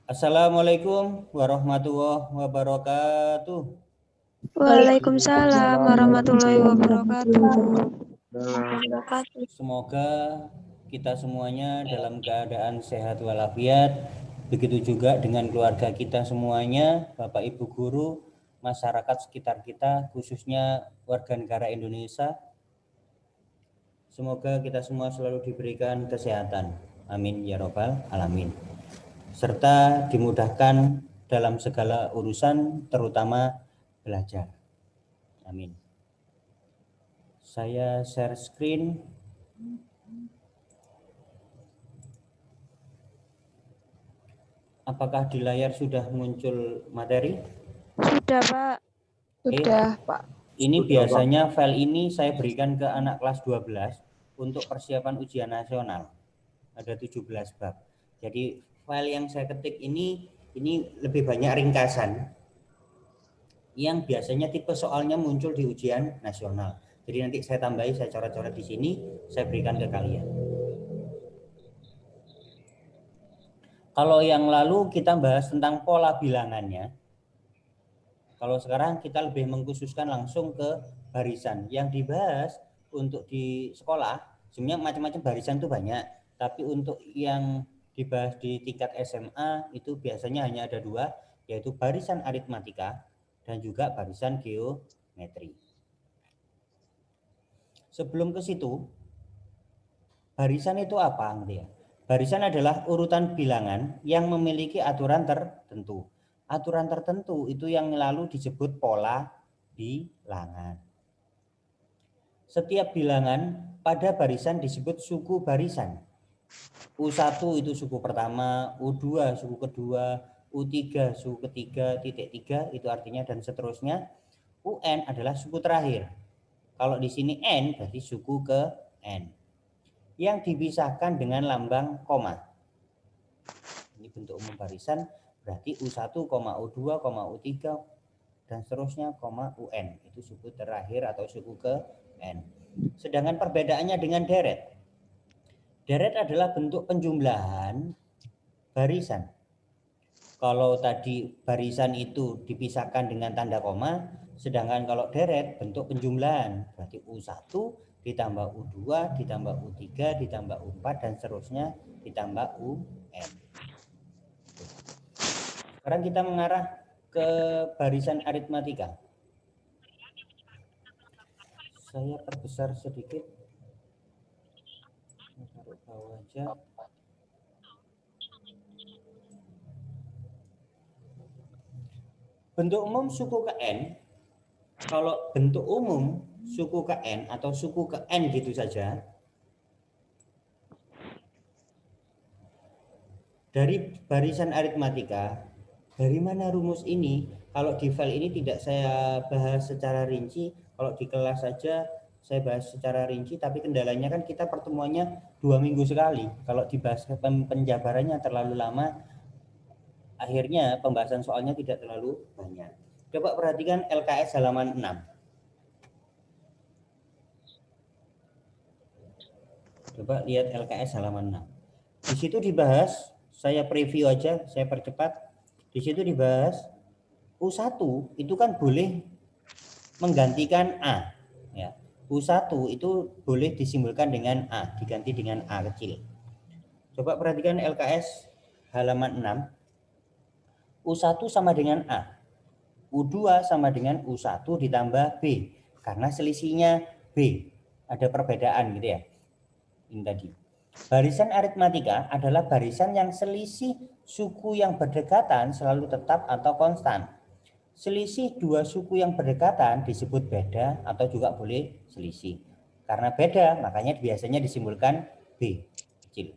Assalamualaikum warahmatullahi wabarakatuh. Waalaikumsalam warahmatullahi wabarakatuh. Semoga kita semuanya dalam keadaan sehat walafiat. Begitu juga dengan keluarga kita semuanya, Bapak Ibu guru, masyarakat sekitar kita, khususnya warga negara Indonesia. Semoga kita semua selalu diberikan kesehatan. Amin ya robbal alamin. Serta dimudahkan dalam segala urusan, terutama belajar. Amin. Saya share screen. Apakah di layar sudah muncul materi? Sudah, Pak. Sudah, Pak. Ini biasanya file ini saya berikan ke anak kelas 12 untuk persiapan ujian nasional. Ada 17 bab. Jadi file yang saya ketik ini lebih banyak ringkasan yang biasanya tipe soalnya muncul di ujian nasional. Jadi nanti saya tambahi, saya coret-coret di sini, saya berikan ke kalian. Kalau yang lalu kita bahas tentang pola bilangannya. Kalau sekarang kita lebih mengkhususkan langsung ke barisan. Yang dibahas untuk di sekolah, sebenarnya macam-macam barisan itu banyak. Tapi untuk yang dibahas di tingkat SMA itu biasanya hanya ada dua, yaitu barisan aritmatika dan juga barisan geometri. Sebelum ke situ, barisan itu apa? Gitu ya. Barisan adalah urutan bilangan yang memiliki aturan tertentu. Aturan tertentu itu yang lalu disebut pola bilangan. Setiap bilangan pada barisan disebut suku barisan. U1 itu suku pertama, U2 suku kedua, U3 suku ketiga, titik 3 itu artinya dan seterusnya. UN adalah suku terakhir. Kalau di sini N berarti suku ke N. Yang dipisahkan dengan lambang koma. Ini bentuk umum barisan, berarti U1, U2, U3 dan seterusnya, UN. Itu suku terakhir atau suku ke N. Sedangkan perbedaannya dengan deret. Deret adalah bentuk penjumlahan barisan. Kalau tadi barisan itu dipisahkan dengan tanda koma, sedangkan kalau deret bentuk penjumlahan. Berarti U1 ditambah U2, ditambah U3, ditambah U4, dan seterusnya ditambah UN. Sekarang kita mengarah ke barisan aritmatika. Saya perbesar sedikit. Taruh bawah aja. Bentuk umum suku ke N, kalau bentuk umum suku ke N atau suku ke N gitu saja, dari barisan aritmatika, dari mana rumus ini? Kalau di file ini tidak saya bahas secara rinci, kalau di kelas saja saya bahas secara rinci, tapi kendalanya kan kita pertemuannya 2 minggu sekali. Kalau dibahas penjabarannya terlalu lama, akhirnya pembahasan soalnya tidak terlalu banyak. Coba perhatikan LKS halaman 6. Coba lihat LKS halaman 6. Di situ dibahas, saya preview aja, saya percepat. Di situ dibahas U1 itu kan boleh menggantikan A. Ya. U1 itu boleh disimbolkan dengan A, diganti dengan A kecil. Coba perhatikan LKS halaman 6. U1 sama dengan A. U2 sama dengan U1 ditambah B. Karena selisihnya B. Ada perbedaan gitu ya. Ini tadi. Barisan aritmatika adalah barisan yang selisih suku yang berdekatan selalu tetap atau konstan. Selisih dua suku yang berdekatan disebut beda atau juga boleh selisih. Karena beda, makanya biasanya disimbolkan B kecil.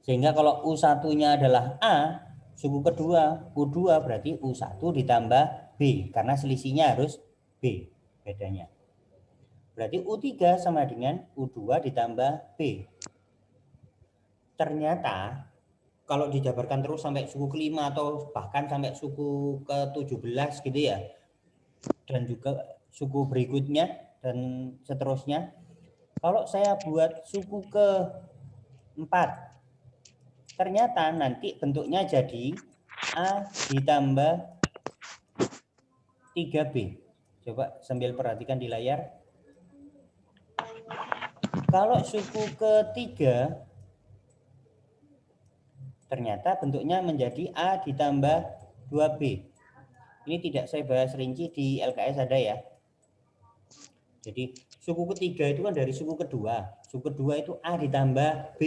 Sehingga kalau U1-nya adalah A, suku kedua, U2 berarti U1 ditambah B. Karena selisihnya harus B, bedanya. Berarti U3 sama dengan U2 ditambah B. Ternyata kalau dijabarkan terus sampai suku kelima atau bahkan sampai suku ke-17 gitu ya. Dan juga suku berikutnya dan seterusnya. Kalau saya buat suku ke-4 ternyata nanti bentuknya jadi A ditambah 3B. Coba sambil perhatikan di layar. Kalau suku ketiga, ternyata bentuknya menjadi A ditambah 2B. Ini tidak saya bahas rinci, di LKS ada ya. Jadi suku ketiga itu kan dari suku kedua. Suku kedua itu A ditambah B.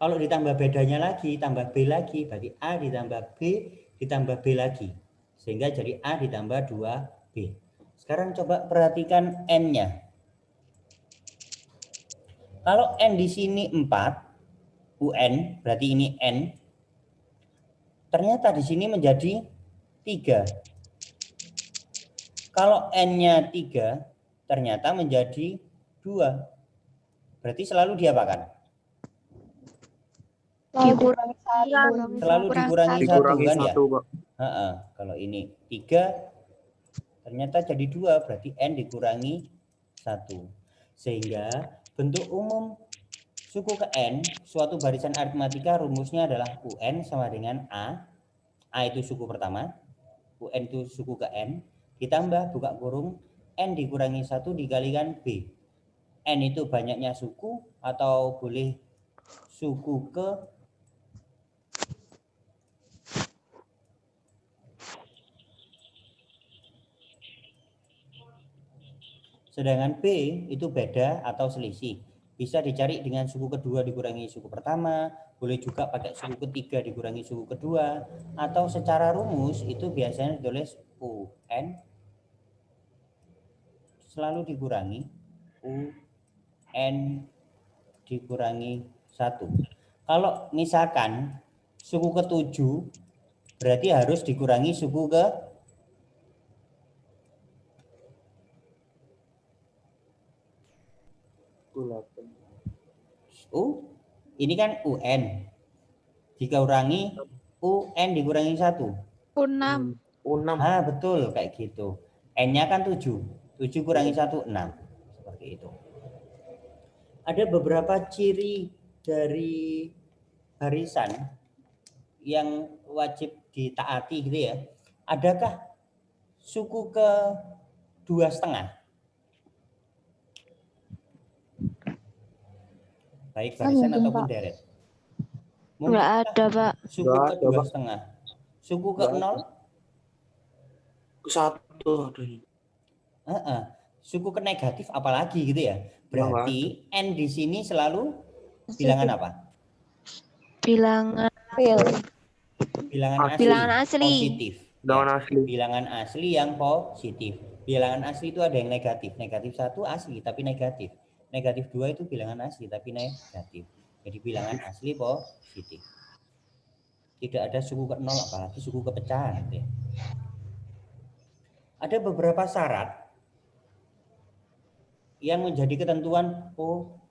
Kalau ditambah bedanya lagi, tambah B lagi, berarti A ditambah B ditambah B lagi. Sehingga jadi A ditambah 2B. Sekarang coba perhatikan N-nya. Kalau N di sini 4, UN, berarti ini N. Ternyata di sini menjadi 3. Kalau N-nya 3, ternyata menjadi 2. Berarti selalu diapakan? Dikurangi satu. Selalu dikurangi 1 kan ya? 1, Pak. Kalau ini 3, ternyata jadi 2, berarti N dikurangi 1. Sehingga bentuk umum suku ke N, suatu barisan aritmatika rumusnya adalah UN sama dengan A. A itu suku pertama, UN itu suku ke N, ditambah buka kurung N dikurangi 1 dikalikan B. N itu banyaknya suku atau boleh suku ke sedangkan B itu beda atau selisih. Bisa dicari dengan suku kedua dikurangi suku pertama, boleh juga pakai suku ketiga dikurangi suku kedua, atau secara rumus itu biasanya ditulis UN selalu dikurangi UN dikurangi 1. Kalau misalkan suku ke-7 berarti harus dikurangi suku ke ini kan UN dikurangi UN dikurangi 1. U6. U6. Betul kayak gitu. N-nya kan 7. 7 kurangi 1 6. Seperti itu. Ada beberapa ciri dari barisan yang wajib ditaati gitu ya. Adakah suku ke 2,5? Baik barisan ataupun deret. Enggak ada, Pak. Suku ke 2,5. Suku ke 0? Ke 1 ada. Suku ke negatif apalagi gitu ya. Berarti N di sini selalu bilangan apa? Bilangan Bilangan asli. Positif. Bilangan asli. Bilangan asli yang positif. Bilangan asli itu ada yang negatif. Negatif 1 asli tapi negatif. Negatif 2 itu bilangan asli tapi negatif. Jadi bilangan asli positif. Tidak ada suku ke 0 apalagi suku ke pecahan gitu ya. Ada beberapa syarat yang menjadi ketentuan,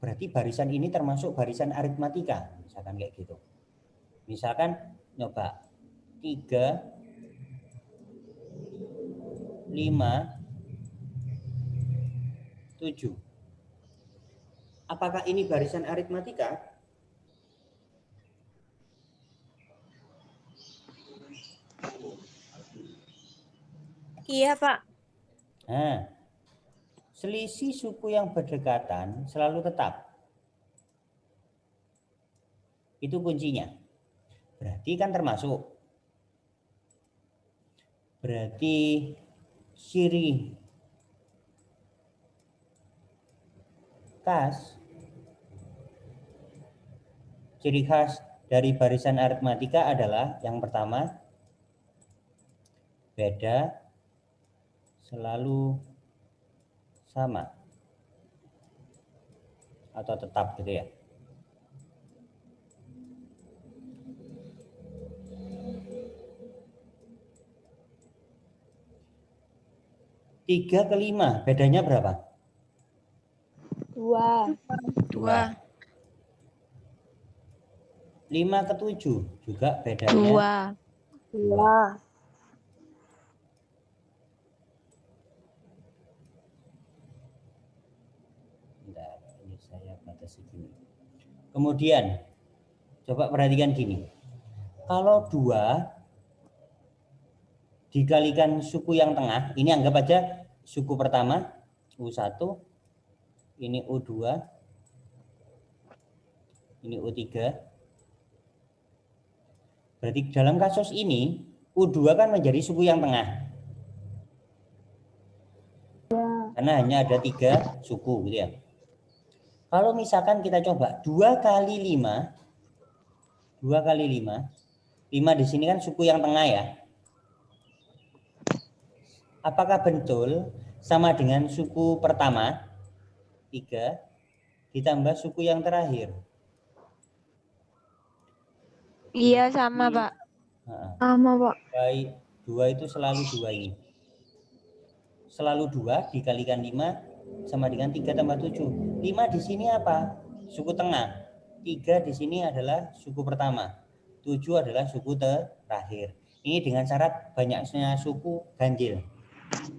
berarti barisan ini termasuk barisan aritmatika, misalkan kayak gitu. Misalkan nyoba 3, 5, 7. Apakah ini barisan aritmatika? Iya, Pak. Selisih suku yang berdekatan selalu tetap. Itu kuncinya. Berarti kan termasuk. Berarti ciri khas dari barisan aritmatika adalah yang pertama, beda selalu sama atau tetap gitu ya. Tiga ke 5 bedanya berapa? 2. 5 ke 7 juga bedanya 2. Bentar, ini saya batasi gini. Kemudian Coba perhatikan gini. Kalau 2 dikalikan suku yang tengah, ini anggap aja suku pertama U1, ini U2, ini U3. Berarti dalam kasus ini U2 kan menjadi suku yang tengah. Karena hanya ada 3 suku gitu ya. Kalau misalkan kita coba 2 kali 5, 2 kali 5, 5 di sini kan suku yang tengah ya. Apakah betul sama dengan suku pertama 3 ditambah suku yang terakhir? Iya sama, Pak. Sama, Pak. Baik, 2 itu selalu 2 ini. Selalu 2 dikalikan 5 sama dengan 3 tambah 7. 5 di sini apa? Suku tengah. 3 di sini adalah suku pertama. 7 adalah suku terakhir. Ini dengan syarat banyaknya suku ganjil.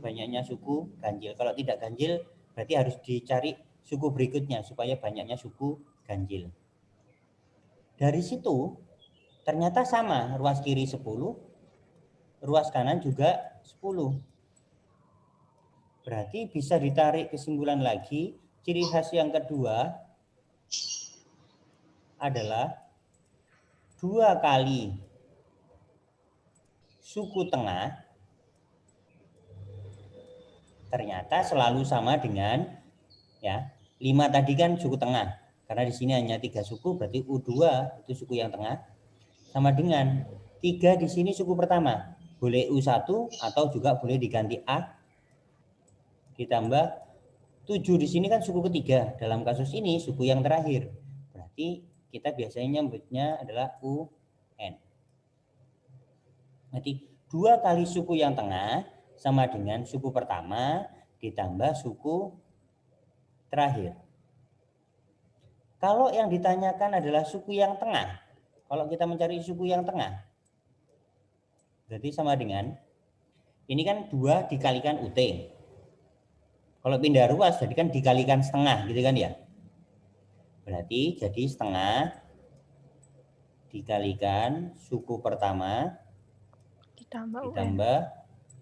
Banyaknya suku ganjil. Kalau tidak ganjil berarti harus dicari suku berikutnya supaya banyaknya suku ganjil. Dari situ ternyata sama, ruas kiri 10, ruas kanan juga 10. Berarti bisa ditarik kesimpulan lagi, ciri khas yang kedua adalah 2 kali suku tengah ternyata selalu sama dengan ya 5 tadi kan suku tengah. Karena di sini hanya 3 suku, berarti U2 itu suku yang tengah. Sama dengan 3 di sini suku pertama. Boleh U1 atau juga boleh diganti A. Ditambah 7 di sini kan suku ketiga. Dalam kasus ini suku yang terakhir. Berarti kita biasanya nyebutnya adalah UN. Berarti 2 kali suku yang tengah sama dengan suku pertama ditambah suku terakhir. Kalau yang ditanyakan adalah suku yang tengah, kalau kita mencari suku yang tengah, berarti sama dengan, ini kan 2 dikalikan UT. Kalau pindah ruas, jadi kan dikalikan setengah, gitu kan ya. Berarti jadi setengah dikalikan suku pertama ditambah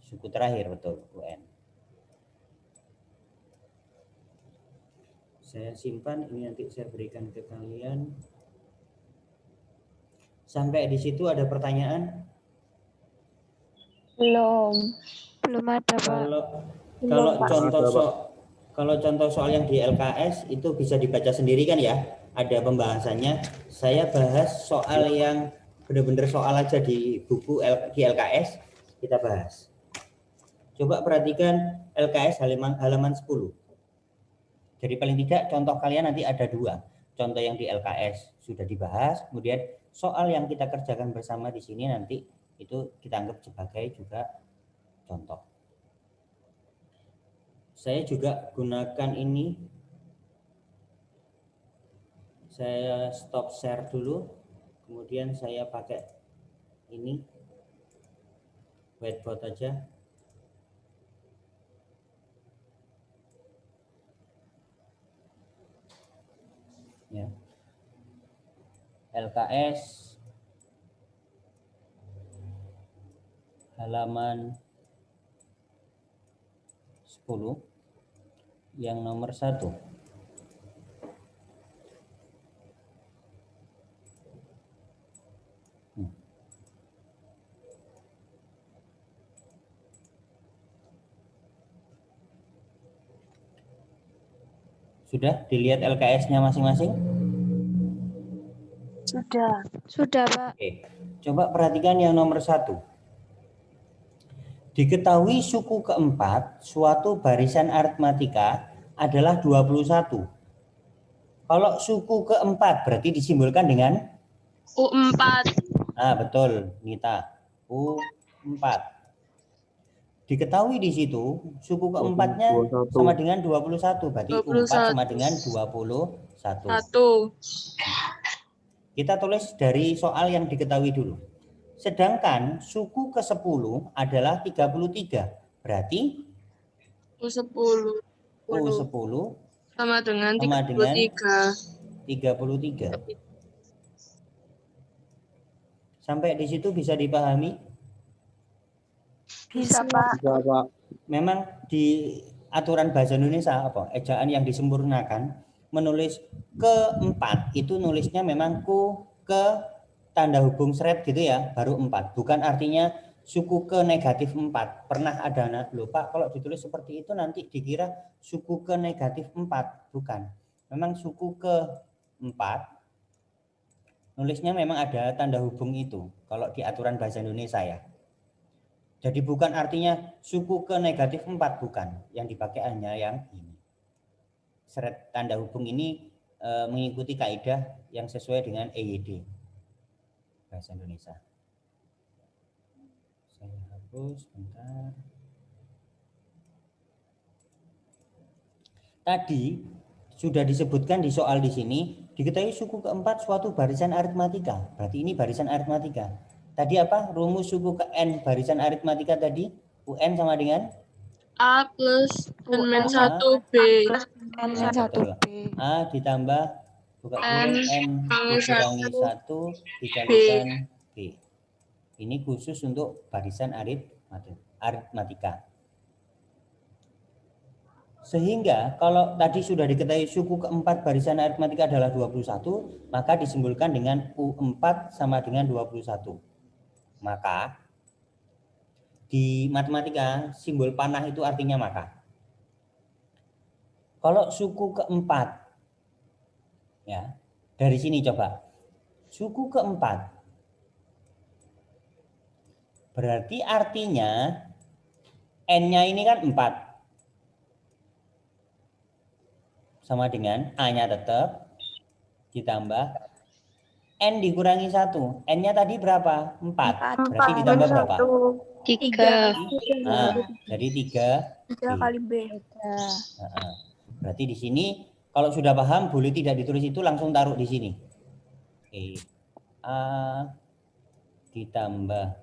suku terakhir, betul, UN. Saya simpan, ini nanti saya berikan ke kalian. Sampai di situ ada pertanyaan? Belum ada, Pak. Kalau contoh soal yang di LKS itu bisa dibaca sendiri kan ya? Ada pembahasannya. Saya bahas soal yang benar-benar soal aja di buku di LKS kita bahas. Coba perhatikan LKS halaman 10. Jadi paling tidak contoh kalian nanti ada 2. Contoh yang di LKS sudah dibahas, kemudian soal yang kita kerjakan bersama di sini nanti itu kita anggap sebagai juga contoh. Saya juga gunakan ini. Saya stop share dulu, kemudian saya pakai ini whiteboard aja. Ya. LKS halaman 10 yang nomor 1. Sudah dilihat LKS-nya masing-masing? Sudah, Pak. Oke. Coba perhatikan yang nomor 1. Diketahui suku keempat suatu barisan aritmatika adalah 21. Kalau suku keempat berarti disimbolkan dengan U4. Ah, betul, Nita. U4. Diketahui di situ suku keempatnya 21. sama dengan 21. Berarti U4 sama dengan 21. Kita tulis dari soal yang diketahui dulu. Sedangkan suku ke-10 adalah 33. Berarti U10. U10 Sama dengan 33. Sampai di situ bisa dipahami? Bisa, Pak. Bisa, Pak. Memang di aturan bahasa Indonesia apa ejaan yang disempurnakan menulis keempat itu nulisnya memang ku ke tanda hubung seret gitu ya, baru 4. Bukan artinya suku ke negatif 4. Pernah ada anak lupa kalau ditulis seperti itu nanti dikira suku ke negatif 4. Bukan. Memang suku ke 4 nulisnya memang ada tanda hubung itu kalau di aturan bahasa Indonesia ya. Jadi bukan artinya suku ke negatif 4, bukan. Yang dipakai hanya yang ini. Seret tanda hubung ini mengikuti kaidah yang sesuai dengan EYD bahasa Indonesia. Saya hapus bentar. Tadi sudah disebutkan di soal di sini, diketahui suku keempat suatu barisan aritmatika. Berarti ini barisan aritmatika. Tadi apa? Rumus suku ke N barisan aritmatika tadi? UN sama dengan? A plus N-1B. N-1B. A ditambah buka N dikurangi 1 dikalikan B. Ini khusus untuk barisan aritmatika. Sehingga kalau tadi sudah diketahui suku keempat barisan aritmatika adalah 21, maka disimpulkan dengan U4 sama dengan 21. Maka di matematika simbol panah itu artinya maka. Kalau suku keempat, ya dari sini coba, suku keempat, berarti artinya N-nya ini kan 4, sama dengan A-nya tetap, ditambah N dikurangi 1, N-nya tadi berapa? 4, berarti ditambah berapa? 3. Nah, jadi 3 kali B. Berarti di sini kalau sudah paham boleh tidak ditulis itu langsung taruh di sini. Oke. A ditambah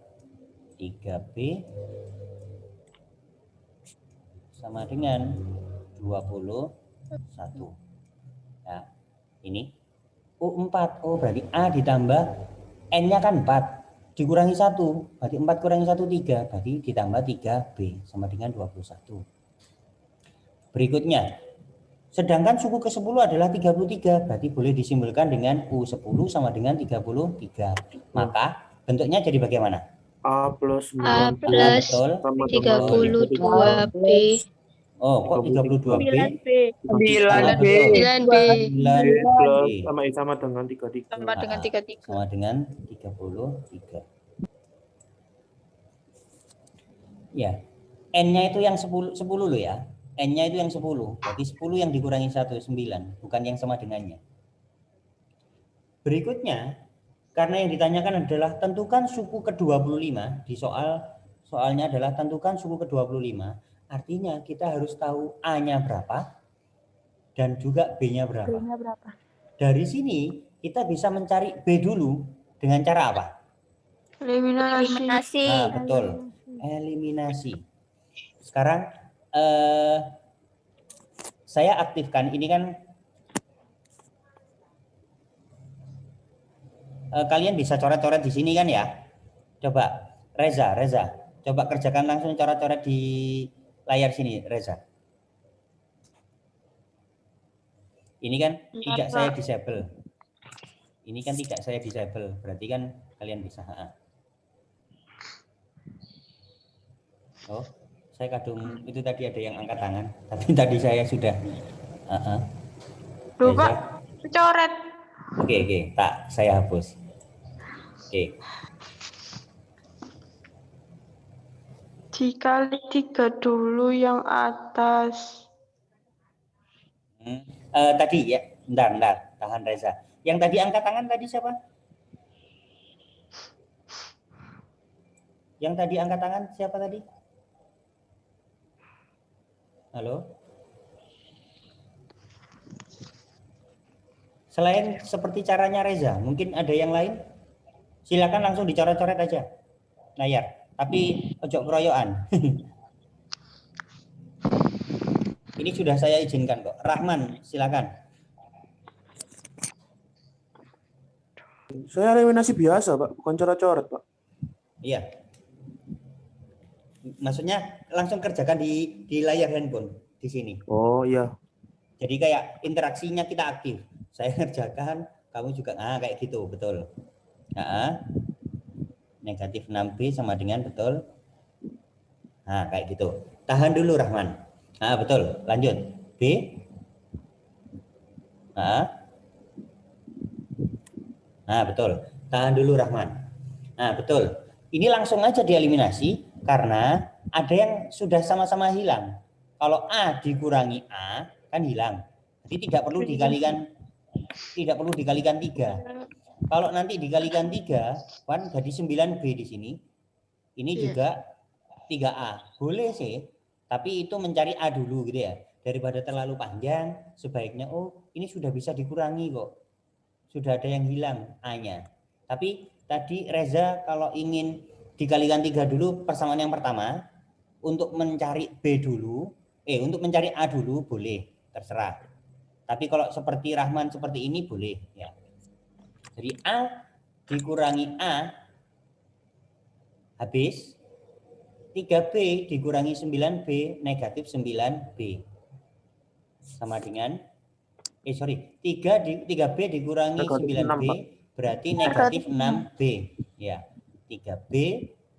3B sama dengan 21. Ya, ini U4. Oh, berarti A ditambah N-nya kan 4 dikurangi 1, berarti 4 kurangi 1 3, berarti ditambah 3B sama dengan 21. Berikutnya, sedangkan suku ke-10 adalah 33, berarti boleh disimpulkan dengan U10 sama dengan 33. Maka bentuknya jadi bagaimana? A plus A plus 32B. Oh, kok 32B? 9B. 9B plus sama dengan 33. Sama dengan 33. Sama dengan 33. Ya, N-nya itu yang 10 loh ya. N-nya itu yang 10. Berarti 10 yang dikurangi 1, 9. Bukan yang sama dengannya. Berikutnya, karena yang ditanyakan adalah tentukan suku ke-25. Di soalnya adalah tentukan suku ke-25. Artinya kita harus tahu A-nya berapa dan juga B-nya berapa. Dari sini kita bisa mencari B dulu dengan cara apa? Eliminasi. Nah, betul. Eliminasi. Sekarang saya aktifkan ini kan kalian bisa coret-coret di sini kan ya? Coba Reza, coba kerjakan langsung coret-coret di layar sini, Reza. Ini kan tidak saya disable. Ini kan tidak saya disable, berarti kan kalian bisa. Oh, saya kadung itu tadi ada yang angkat tangan, tapi tadi saya sudah. Duh, Pak, coret. Oke, tak saya hapus. Oke. Dikali 3 dulu yang atas. Tadi ya, bentar, tahan Reza. Yang tadi angkat tangan tadi siapa? Yang tadi angkat tangan siapa tadi? Halo? Selain seperti caranya Reza, mungkin ada yang lain? Silakan langsung dicoret-coret aja layar, tapi ojo keroyokan. Ini sudah saya izinkan kok. Rahman, silakan. Saya eliminasi biasa, Pak, bukan coret-coret, Pak. Iya. Maksudnya langsung kerjakan di layar handphone di sini. Oh iya. Jadi kayak interaksinya kita aktif. Saya kerjakan, kamu juga kayak gitu, betul. Negatif 6B sama dengan betul. Nah, kayak gitu. Tahan dulu Rahman. Betul. Lanjut. B. Betul. Tahan dulu Rahman. Betul. Ini langsung aja dieliminasi karena ada yang sudah sama-sama hilang. Kalau A dikurangi A kan hilang. Jadi tidak perlu dikalikan 3. Kalau nanti dikalikan 3, kan jadi 9B di sini. Ini juga 3A. Boleh sih, tapi itu mencari A dulu gitu ya. Daripada terlalu panjang, sebaiknya ini sudah bisa dikurangi kok. Sudah ada yang hilang A-nya. Tapi tadi Reza kalau ingin dikalikan 3 dulu persamaan yang pertama, untuk mencari B dulu, untuk mencari A dulu boleh, terserah. Tapi kalau seperti Rahman seperti ini boleh ya. Jadi A dikurangi A habis 3B dikurangi 9B negatif 9B sama dengan 3B dikurangi Negatif 9B 6, Pak. berarti negatif 6B ya. 3B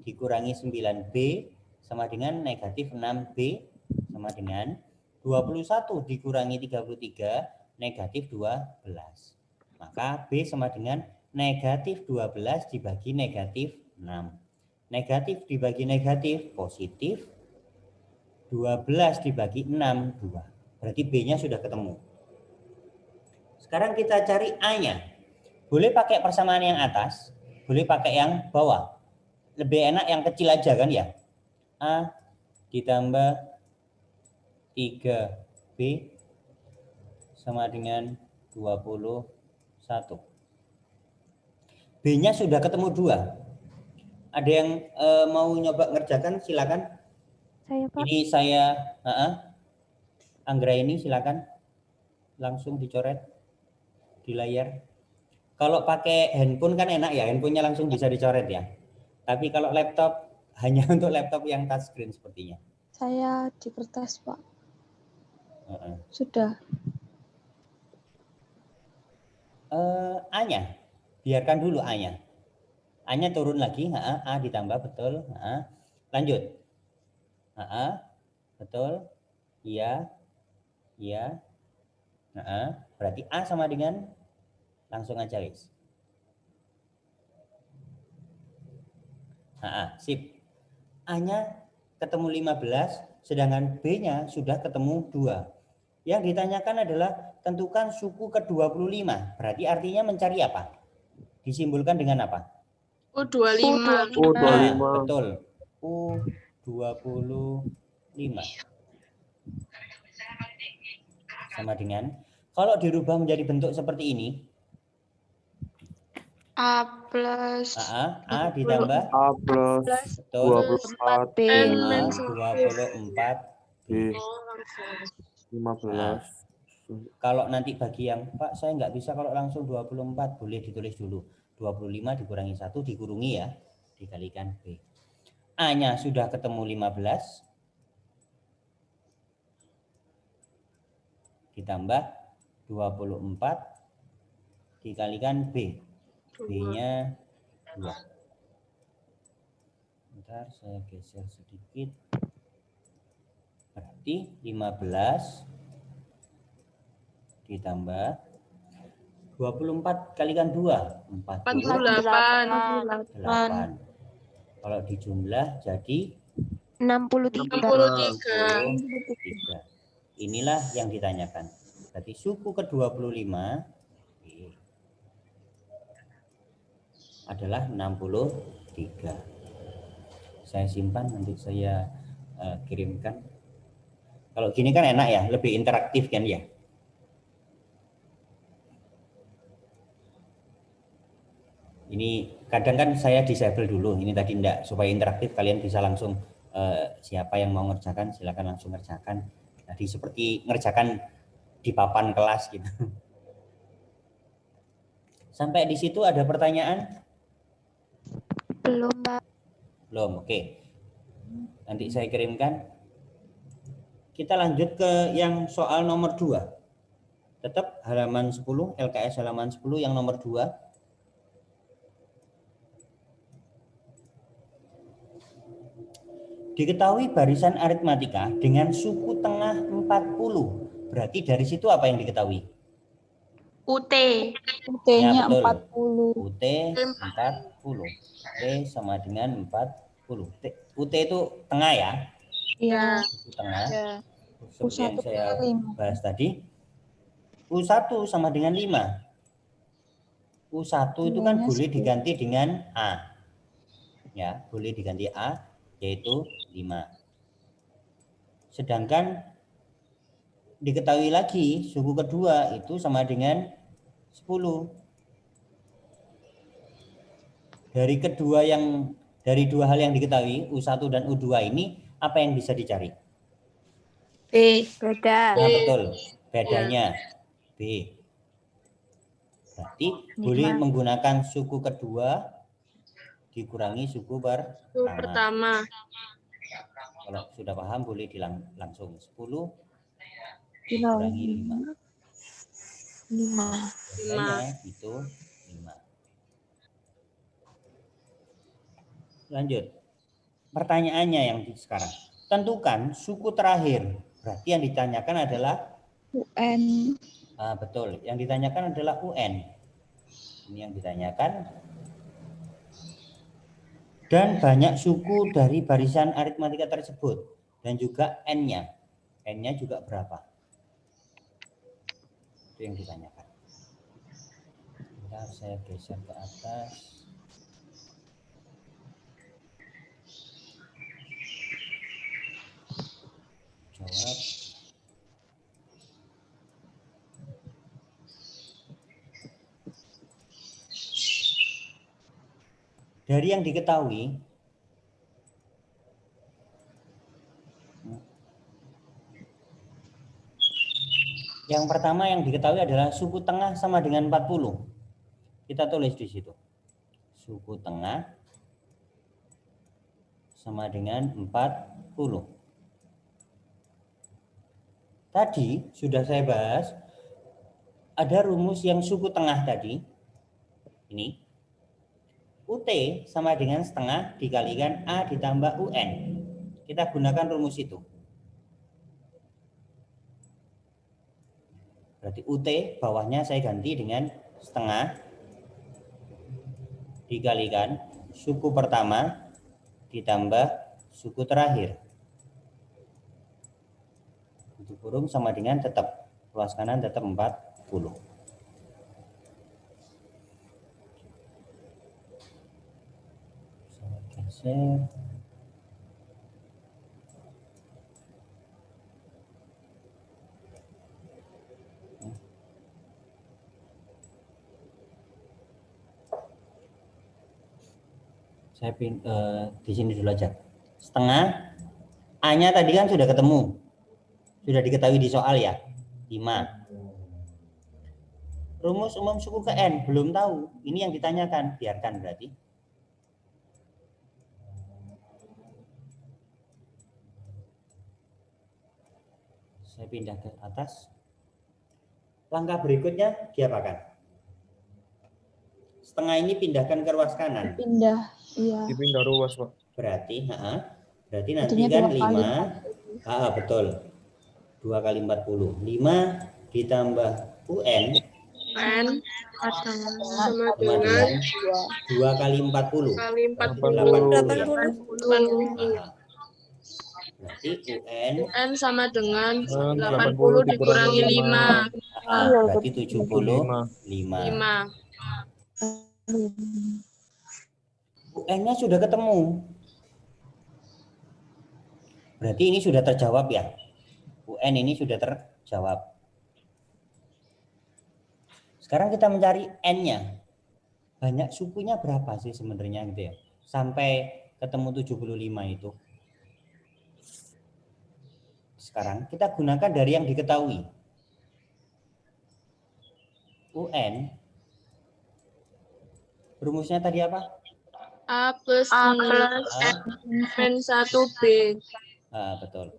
dikurangi 9B sama dengan negatif 6B sama dengan 21 dikurangi 33 negatif 12. Maka B sama dengan negatif 12 dibagi negatif 6. Negatif dibagi negatif positif. 12 dibagi 6, 2. Berarti B-nya sudah ketemu. Sekarang kita cari A-nya. Boleh pakai persamaan yang atas, boleh pakai yang bawah. Lebih enak yang kecil aja kan ya. A ditambah 3B sama dengan 21. B-nya sudah ketemu 2. Ada yang mau nyoba ngerjakan silakan. Saya, Pak. Ini saya Anggra ini silakan langsung dicoret di layar. Kalau pakai handphone kan enak ya, handphonenya langsung bisa dicoret ya. Tapi kalau laptop hanya untuk laptop yang touchscreen sepertinya. Saya di kertas, Pak. Sudah. A-nya, biarkan dulu A-nya. A-nya turun lagi, A ditambah betul. Lanjut. Betul. Iya. Iya. Berarti A sama dengan langsung aja guys. Sip. A-nya ketemu 15, sedangkan B-nya sudah ketemu 2. Yang ditanyakan adalah tentukan suku ke-25. Berarti artinya mencari apa? Disimbolkan dengan apa? U25. U25. Betul. U25. Sama dengan, kalau dirubah menjadi bentuk seperti ini, A plus A ditambah A plus betul 24 B. 24 B 15. Kalau nanti bagi yang Pak saya nggak bisa kalau langsung 24 boleh ditulis dulu 25 dikurangi 1 dikurungi ya dikalikan B. A-nya sudah ketemu 15 ditambah 24 dikalikan B. B-nya 2. Bentar saya geser sedikit. Berarti 15 ditambah 24 kalikan 2 48. Kalau dijumlah jadi 63. Inilah yang ditanyakan. Berarti suku ke-25 adalah 63. Saya simpan nanti saya kirimkan. Kalau gini kan enak ya, lebih interaktif kan ya. Ini kadang kan saya disable dulu. Ini tadi enggak supaya interaktif kalian bisa langsung siapa yang mau ngerjakan silakan langsung ngerjakan. Jadi seperti ngerjakan di papan kelas gitu. Sampai di situ ada pertanyaan? Belum, Pak. Belum, oke. Nanti saya kirimkan. Kita lanjut ke yang soal nomor 2. Tetap halaman 10, LKS halaman 10 yang nomor 2. Diketahui barisan aritmatika dengan suku tengah 40. Berarti dari situ apa yang diketahui? UT. UT-nya betul. 40. UT 40. UT sama dengan 40. UT itu tengah ya? Iya. Suku tengah. Ya. Seperti yang U1 saya ke 5. bahas tadi. U1 sama dengan 5. U1 itu kan Nilainya boleh 10. diganti dengan A. Ya, boleh diganti A, yaitu 5. Sedangkan diketahui lagi suku kedua itu sama dengan 10. Dari dua hal yang diketahui, U1 dan U2 ini, apa yang bisa dicari? B. Beda. Nah, betul. Bedanya B. Berarti boleh menggunakan suku kedua dikurangi suku Pertama. Kalau sudah paham boleh langsung 10 Dikurangi kurangi 5. 5. Bedanya itu 5. Lanjut. Pertanyaannya yang sekarang. Tentukan suku terakhir. Berarti yang ditanyakan adalah UN. betul. Yang ditanyakan adalah UN. Ini yang ditanyakan. Dan banyak suku dari barisan aritmatika tersebut. Dan juga N-nya. N-nya juga berapa? Itu yang ditanyakan. Bentar, saya geser ke atas. Jawab. Dari yang diketahui, yang pertama yang diketahui adalah suku tengah sama dengan 40. Kita tulis di situ. Suku tengah sama dengan 40. Tadi sudah saya bahas, ada rumus yang suku tengah tadi. Ini. UT sama dengan setengah dikalikan A ditambah UN. Kita gunakan rumus itu. Berarti UT bawahnya saya ganti dengan setengah dikalikan suku pertama ditambah suku terakhir. Itu kurung sama dengan tetap luas kanan tetap 40. Saya geser. Saya di sini dulu aja. Setengah A-nya tadi kan sudah ketemu. Sudah diketahui di soal ya. 5. Rumus umum suku ke N belum tahu. Ini yang ditanyakan, biarkan berarti. Saya pindah ke atas. Langkah berikutnya diapakan? Setengah ini pindahkan ke ruas kanan. Pindah. Iya. Dipindah ruas, Pak. Berarti nanti Itunya kan 2 kali 5. Betul. 2 kali 40. 5 ditambah UN. N sama Sama dengan 2 kali 40. kali 80. Berarti UN sama dengan 80 80 dikurangi 5. berarti 75. 5. UN-nya sudah ketemu. Berarti ini sudah terjawab ya. UN ini sudah terjawab. Sekarang kita mencari N-nya. Banyak sukunya berapa sih sebenarnya gitu ya? Sampai ketemu 75 itu. Sekarang kita gunakan dari yang diketahui. UN Rumusnya tadi apa? A plus A I plus N 1B. Betul.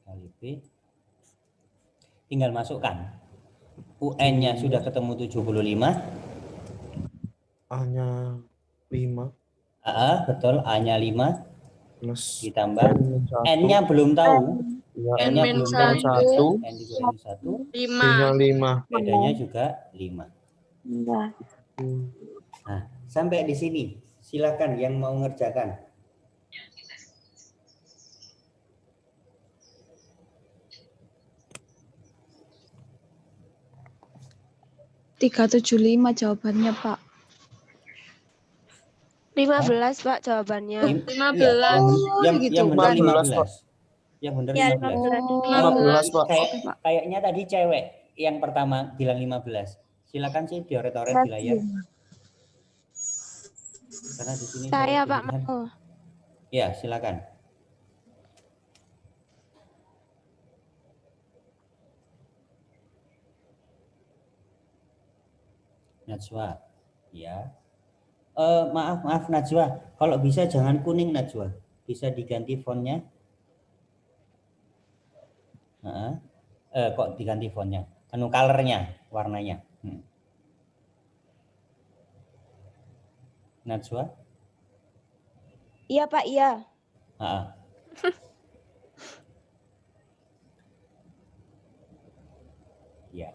Kali B. Tinggal masukkan. UN-nya sudah ketemu 75. A-nya 5 Betul. A-nya 5. plus Ditambah. N-1. N-nya belum tahu. Ya, N-nya N belum min tahu. 1. N dikurang 1. 5. 5. Bedanya juga 5. Enggak. Nah, sampai di sini. Silakan yang mau ngerjakan. Tiga 375 jawabannya, Pak. 15, Pak, jawabannya. 15. Yang gitu. benar 15, Pak. 15. Yang benar Ya, 15. 15, Pak. Kayaknya tadi cewek yang pertama bilang 15. Silakan sih dioret-oret di layar. Karena di sini Saya, Pak, pilihan. mau. Ya, silakan. Najwa. Ya. Maaf Najwa. Kalau bisa jangan kuning Najwa. Bisa diganti fontnya. Kok diganti fontnya? Colornya, warnanya. Najwa? Iya, Pak, iya. Ya.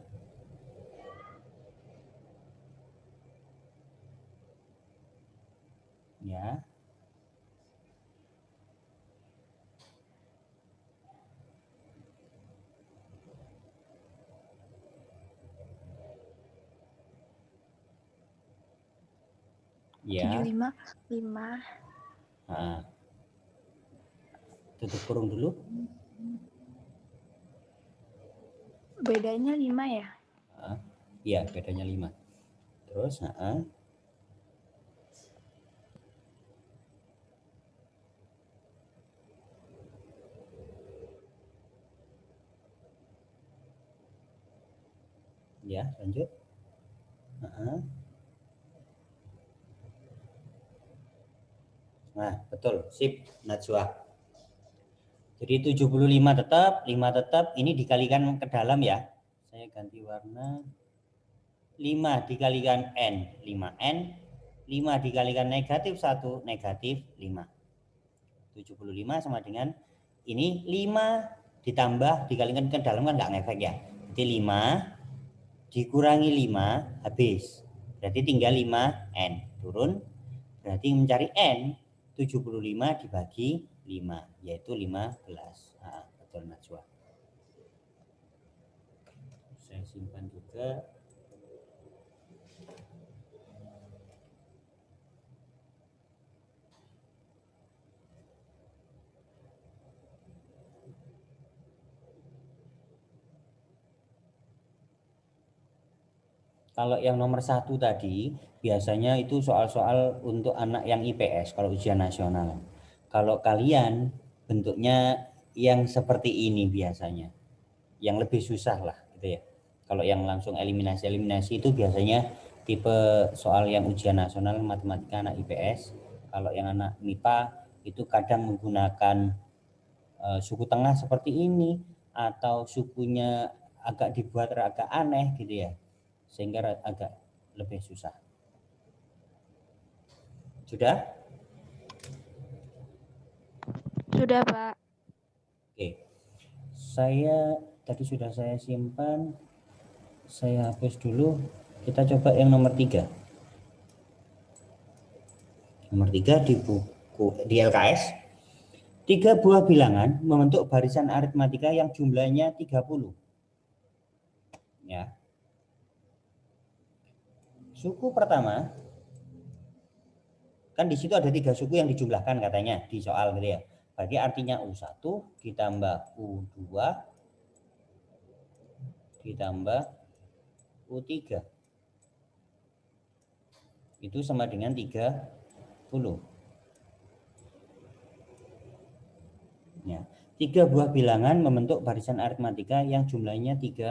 Ya. Ya. 75 5. Tutup kurung dulu. Bedanya 5 ya? Iya, bedanya 5. Terus, ya, lanjut. Nah, betul. Sip, Najwa. Jadi 75 tetap, 5 tetap. Ini dikalikan ke dalam ya. Saya ganti warna. 5 dikalikan N, 5N. 5 dikalikan negatif 1, negatif 5. 75 sama dengan ini 5 ditambah dikalikan ke dalam kan nggak ngefek ya. Jadi 5 dikurangi 5 habis. Berarti tinggal 5N. Turun. Berarti mencari N 75 dibagi 5 yaitu 15. Betul Najwa. Saya simpan juga. Kalau yang nomor 1 tadi biasanya itu soal-soal untuk anak yang IPS kalau ujian nasional. Kalau kalian bentuknya yang seperti ini biasanya, yang lebih susah lah gitu ya. Kalau yang langsung eliminasi itu biasanya tipe soal yang ujian nasional matematika anak IPS. Kalau yang anak MIPA itu kadang menggunakan suku tengah seperti ini atau sukunya agak dibuat agak aneh gitu ya. Sehingga agak lebih susah. Sudah? Sudah, Pak. Oke. Saya tadi sudah saya simpan. Saya hapus dulu. Kita coba yang nomor 3. Nomor 3 di buku di LKS. 3 buah bilangan membentuk barisan aritmatika yang jumlahnya 30. Ya. Suku pertama, kan di situ ada 3 suku yang dijumlahkan katanya di soal gitu ya. Berarti artinya U1 ditambah U2 ditambah U3. Itu sama dengan 30. Ya. 3 buah bilangan membentuk barisan aritmatika yang jumlahnya 30.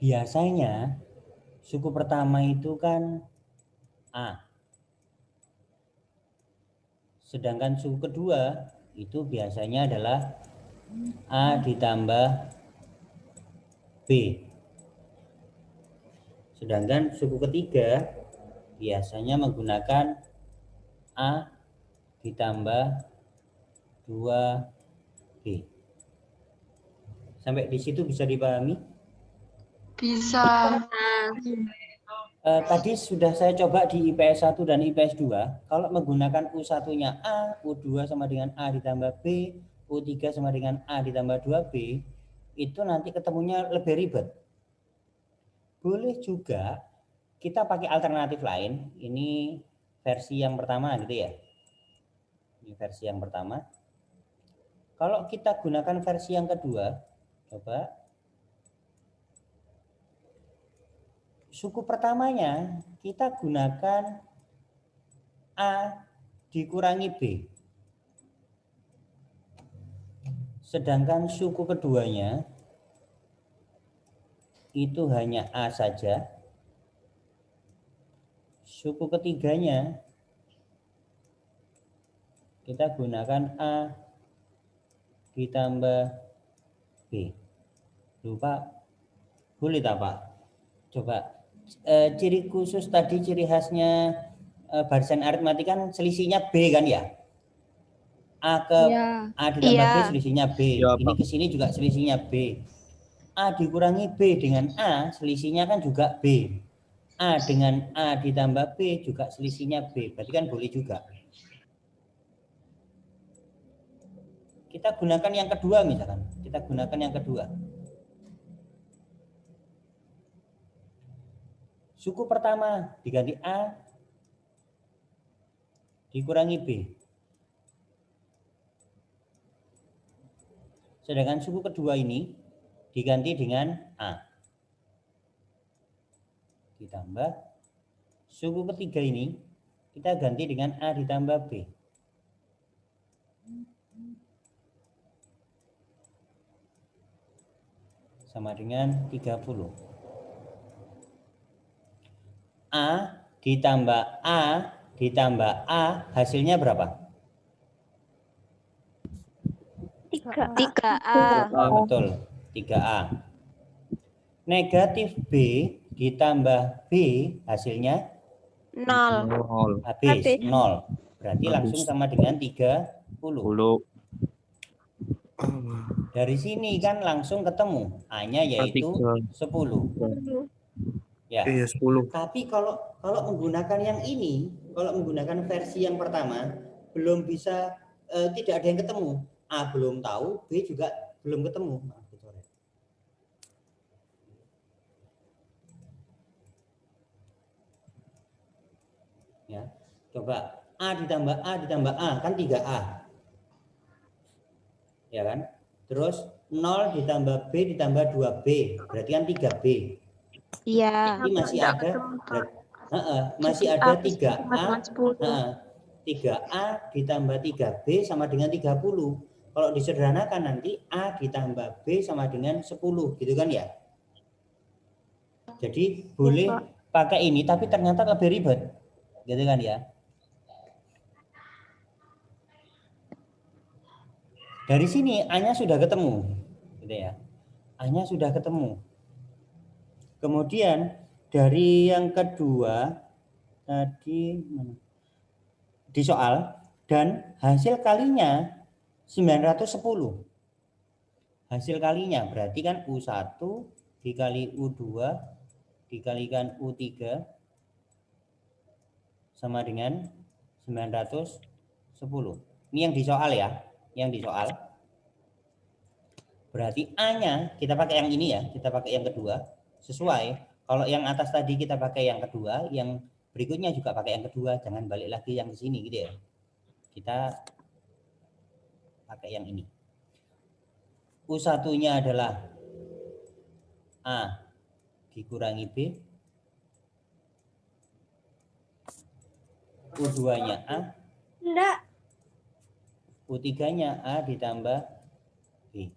biasanya suku pertama itu kan A. Sedangkan suku kedua itu biasanya adalah A ditambah B. Sedangkan suku ketiga biasanya menggunakan A ditambah 2B. Sampai di situ bisa dipahami? Bisa. Tadi sudah saya coba di IPS 1 dan IPS 2. Kalau menggunakan U1-nya A, U2 sama dengan A ditambah B, U3 sama dengan A ditambah 2B, itu nanti ketemunya lebih ribet. Boleh juga kita pakai alternatif lain. Ini versi yang pertama gitu ya. Ini versi yang pertama. Kalau kita gunakan versi yang kedua, coba. Suku pertamanya kita gunakan A dikurangi B. Sedangkan suku keduanya itu hanya A saja. Suku ketiganya kita gunakan A ditambah B. Lupa, boleh tak Pak? Coba. Ciri khusus tadi, ciri khasnya barisan aritmatik kan selisihnya B kan ya? A ke Ya. A ditambah B Iya. selisihnya B. Iya, Ini Pak. ke sini juga selisihnya B. A dikurangi B dengan A selisihnya kan juga B. A dengan A ditambah B juga selisihnya B. Berarti kan boleh juga. Kita gunakan yang kedua misalkan. Kita gunakan yang kedua. Suku pertama diganti A dikurangi B. Sedangkan suku kedua ini diganti dengan A. Ditambah suku ketiga ini kita ganti dengan A ditambah B. Sama dengan 30. A ditambah A hasilnya berapa? 3A. Oh, betul, 3A. Negatif B ditambah B hasilnya 0. habis 0. Berarti langsung sama dengan 30. Dari sini kan langsung ketemu A-nya yaitu 10. Ya. Iya, 10. Tapi kalau menggunakan yang ini, kalau menggunakan versi yang pertama, belum bisa, tidak ada yang ketemu. A belum tahu, B juga belum ketemu. Ya, coba A ditambah A kan 3A. Ya kan? Terus 0 ditambah B ditambah 2B, berarti kan 3B. Iya. Ini masih ada, masih ada 3A, 3A ditambah 3B sama dengan 30. Kalau disederhanakan nanti A ditambah B sama dengan 10, gitu kan ya? Jadi boleh pakai ini, tapi ternyata lebih ribet, gitu kan ya? Dari sini A-nya sudah ketemu, gitu ya? A-nya sudah ketemu. Kemudian dari yang kedua tadi di soal dan hasil kalinya 910. Hasil kalinya berarti kan U1 dikali U2 dikalikan U3 sama dengan 910. Ini yang di soal ya, yang di soal. Berarti A-nya kita pakai yang ini ya, kita pakai yang kedua. Sesuai, kalau yang atas tadi kita pakai yang kedua, yang berikutnya juga pakai yang kedua, jangan balik lagi yang di sini gitu ya. Kita pakai yang ini. U1-nya adalah A dikurangi B. U2-nya A. Enggak. U3-nya A ditambah B.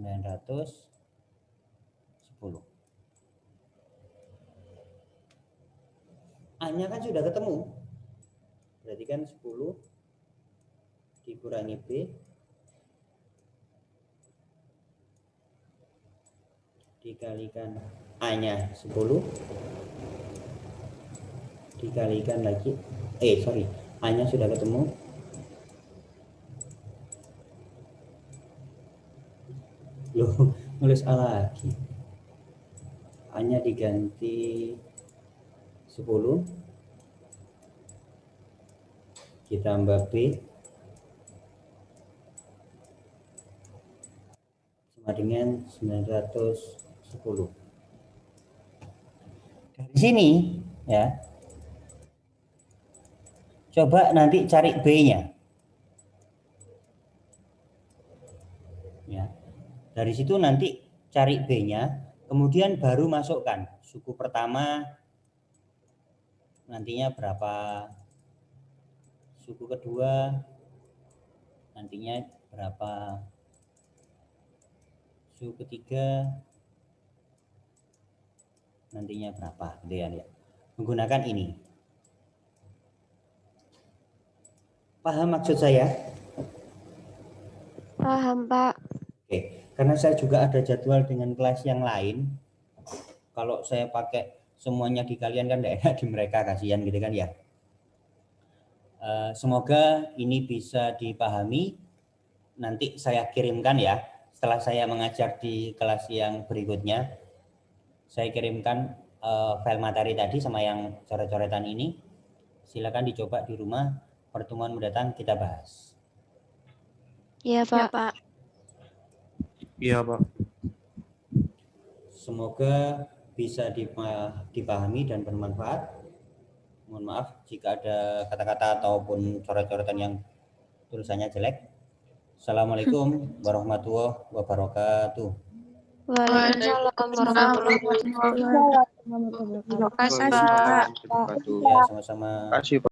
910. A-nya kan sudah ketemu. Berarti kan 10 dikurangi B dikalikan A-nya 10 dikalikan lagi A-nya sudah ketemu loh, nulis A lagi. A-nya diganti 10 ditambah B sama dengan 910. Dari sini ya, coba nanti cari B-nya. Ya. Dari situ nanti cari B-nya, kemudian baru masukkan suku pertama nantinya berapa, suku kedua nantinya berapa, suku ketiga nantinya berapa, gitu ya. Menggunakan ini. Paham maksud saya? Paham, Pak. Oke, karena saya juga ada jadwal dengan kelas yang lain. Kalau saya pakai semuanya di kalian kan tidak enak di mereka, kasihan gitu kan ya. Semoga ini bisa dipahami. Nanti saya kirimkan ya, setelah saya mengajar di kelas yang berikutnya, saya kirimkan file materi tadi sama yang coret-coretan ini. Silakan dicoba di rumah, pertemuan mendatang kita bahas. Iya, Ya, Pak. Pak. Iya, Pak. Semoga bisa dipahami dan bermanfaat. Mohon maaf jika ada kata-kata ataupun coret-coretan yang tulisannya jelek. Assalamualaikum warahmatullahi wabarakatuh. Waalaikumsalam warahmatullahi wabarakatuh. Terima kasih, Waalaikumsalam Pak. warahmatullahi wabarakatuh. Ya, sama-sama. Terima kasih, Pak.